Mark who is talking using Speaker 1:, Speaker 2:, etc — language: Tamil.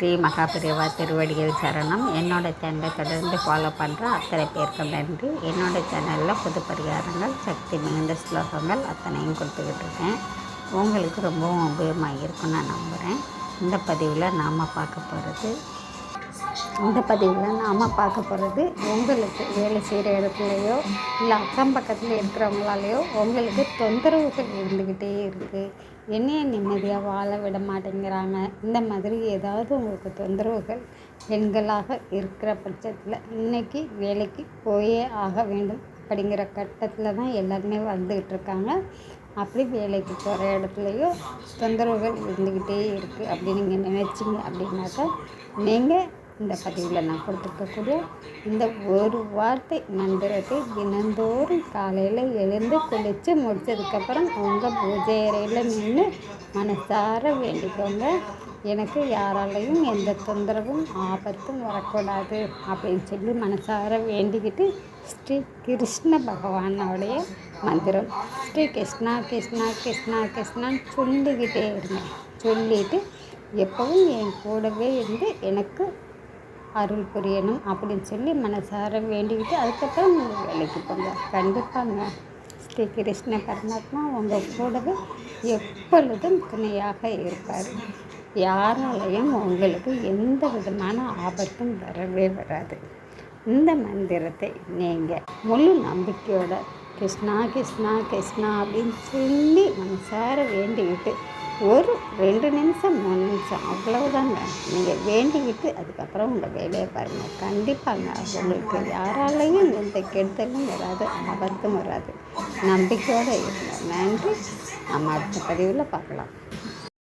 Speaker 1: ஸ்ரீ மகாபிரிவா திருவடிகள் சரணம். என்னோடய சேனலை தொடர்ந்து ஃபாலோ பண்ணுற அத்தனை பேருக்கு நன்றி. என்னோடய சேனலில் புது பரிகாரங்கள், சக்தி மிகுந்த ஸ்லோகங்கள் அத்தனையும் கொடுத்துக்கிட்டு இருக்கேன். உங்களுக்கு ரொம்பவும் உபயோகமாக இருக்குன்னு நான் நம்புகிறேன். இந்த பதிவில் நாம் பார்க்க போகிறது உங்களுக்கு வேலை செய்கிற இடத்துலையோ இல்லை அக்கம் பக்கத்தில் இருக்கிறவங்களாலேயோ உங்களுக்கு தொந்தரவுகள் இருந்துக்கிட்டே இருக்குது, என்னைய நிம்மதியாக வாழ விட மாட்டேங்கிறாங்க, இந்த மாதிரி ஏதாவது உங்களுக்கு தொந்தரவுகள் பெண்களாக இருக்கிற பட்சத்தில் இன்றைக்கி வேலைக்கு போயே ஆக வேண்டும் அப்படிங்கிற கட்டத்தில் தான் எல்லாருமே வந்துக்கிட்டு இருக்காங்க. அப்படி வேலைக்கு போகிற இடத்துலையோ தொந்தரவுகள் இருந்துக்கிட்டே இருக்குது அப்படின்னு நீங்கள் நினச்சிங்க அப்படின்னாக்கா நீங்கள் இந்த பதிவில் நான் கொடுத்துருக்கக்கூடிய இந்த ஒரு வார்த்தை மந்திரத்தை தினந்தோறும் காலையில் எழுந்து குளித்து முடித்ததுக்கப்புறம் உங்கள் பூஜை அறையில் நின்று மனசார வேண்டிக்கோங்க. எனக்கு யாராலையும் எந்த தொந்தரவும் ஆபத்தும் வரக்கூடாது அப்படின்னு சொல்லி மனசார வேண்டிக்கிட்டு ஸ்ரீ கிருஷ்ண பகவானோடைய மந்திரம் ஸ்ரீ கிருஷ்ணா கிருஷ்ணா கிருஷ்ணா கிருஷ்ணான்னு சொல்லிக்கிட்டே இருந்தேன். சொல்லிவிட்டு எப்பவும் என் கூடவே இருந்து எனக்கு அருள் புரியணும் அப்படின்னு சொல்லி மனசார வேண்டிக்கிட்டு அதுக்கப்புறம் நீங்கள் வேலைக்கு போங்க. கண்டிப்பாங்க ஸ்ரீ கிருஷ்ண பரமாத்மா உங்கள் கூடவே எப்பொழுதும் துணையாக இருப்பார். யாராலையும் உங்களுக்கு எந்த விதமான ஆபத்தும் வரவே வராது. இந்த மந்திரத்தை நீங்கள் முழு நம்பிக்கையோட கிருஷ்ணா கிருஷ்ணா கிருஷ்ணா அப்படின்னு சொல்லி மனசார வேண்டிக்கிட்டு ஒரு 2 நிமிஷம் 3 நிமிஷம் அவ்வளவுதாங்க நீங்கள் வேண்டிக்கிட்டு அதுக்கப்புறம் உங்கள் வேலையை பாருங்கள். கண்டிப்பாங்க உங்களுக்கு யாராலையும் எந்த கெடுதலும் வராது, ஆபத்தும் வராது. நம்பிக்கையோடு இருங்க. நன்றி. நம்ம அடுத்த பதிவில் பார்க்கலாம்.